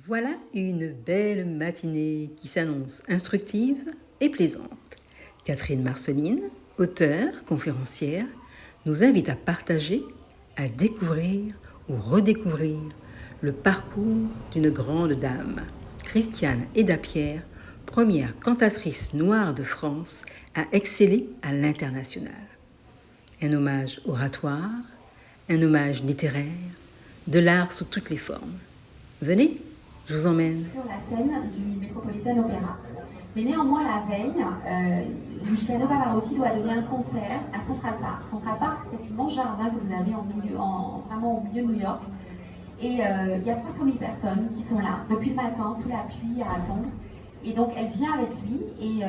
Voilà une belle matinée qui s'annonce instructive et plaisante. Catherine Marceline, auteure, conférencière, nous invite à partager, à découvrir ou redécouvrir le parcours d'une grande dame, Christiane Aida-Pierre, première cantatrice noire de France à exceller à l'international. Un hommage oratoire, un hommage littéraire, de l'art sous toutes les formes. Venez, je vous emmène. Sur la scène du Metropolitan Opera. Mais néanmoins, la veille, Luciano Pavarotti doit donner un concert à Central Park. Central Park, c'est cet immense jardin que vous avez vraiment au milieu de New York. Et il y a 300 000 personnes qui sont là, depuis le matin, sous la pluie, à attendre. Et donc, elle vient avec lui et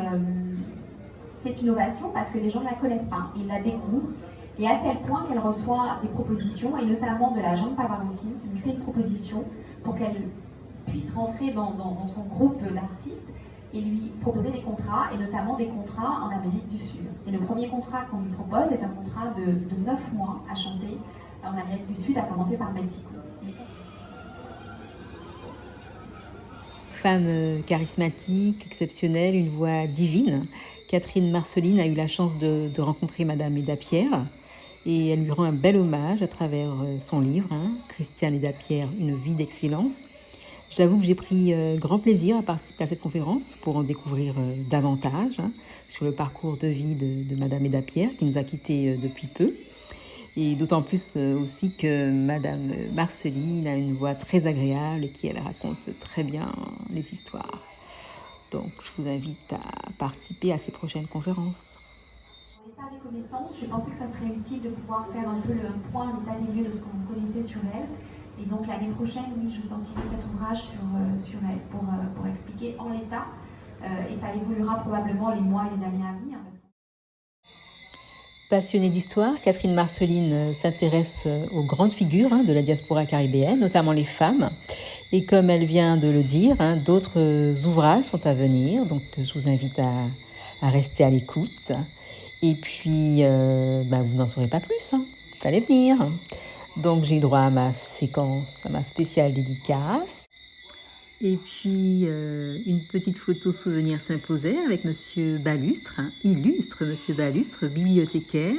c'est une ovation parce que les gens ne la connaissent pas. Ils la découvrent. Et à tel point qu'elle reçoit des propositions, et notamment de l'agent de Pavarotti, qui lui fait une proposition pour qu'elle puisse rentrer dans son groupe d'artistes et lui proposer des contrats, et notamment des contrats en Amérique du Sud. Et le premier contrat qu'on lui propose est un contrat de 9 mois à chanter en Amérique du Sud, à commencer par Mexico. Femme charismatique, exceptionnelle, une voix divine, Catherine Marceline a eu la chance de rencontrer Madame Aida-Pierre et elle lui rend un bel hommage à travers son livre, Christiane Aida-Pierre, une vie d'excellence. J'avoue que j'ai pris grand plaisir à participer à cette conférence pour en découvrir davantage sur le parcours de vie de Madame Aida-Pierre qui nous a quittés depuis peu. Et d'autant plus aussi que Madame Marceline a une voix très agréable et qui elle raconte très bien les histoires. Donc je vous invite à participer à ces prochaines conférences. En état des connaissances, je pensais que ça serait utile de pouvoir faire un peu le point, l'état des lieux de ce qu'on connaissait sur elle. Et donc l'année prochaine, oui, je sortirai cet ouvrage sur elle pour expliquer en l'état. Et ça évoluera probablement les mois et les années à venir. Passionnée d'histoire, Catherine Marceline s'intéresse aux grandes figures de la diaspora caribéenne, notamment les femmes. Et comme elle vient de le dire, d'autres ouvrages sont à venir, donc je vous invite à rester à l'écoute. Et puis, vous n'en saurez pas plus, ça allait venir. Donc j'ai eu droit à ma séquence, à ma spéciale dédicace. Et puis, une petite photo souvenir s'imposait avec Monsieur Balustre, illustre Monsieur Balustre, bibliothécaire,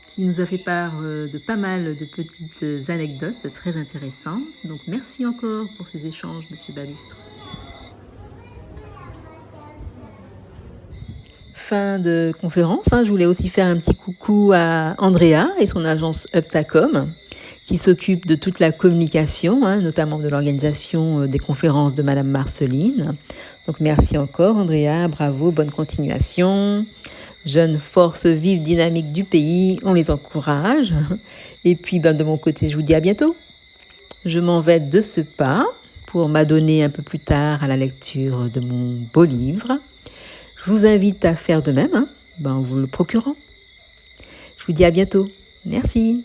qui nous a fait part de pas mal de petites anecdotes très intéressantes. Donc merci encore pour ces échanges, Monsieur Balustre. Fin de conférence, je voulais aussi faire un petit coucou à Andrea et son agence Uptacom, qui s'occupe de toute la communication, notamment de l'organisation des conférences de Madame Marceline. Donc merci encore Andrea, bravo, bonne continuation. Jeunes forces vives, dynamiques du pays, on les encourage. Et puis de mon côté, je vous dis à bientôt. Je m'en vais de ce pas pour m'adonner un peu plus tard à la lecture de mon beau livre. Je vous invite à faire de même, en vous le procurant. Je vous dis à bientôt. Merci.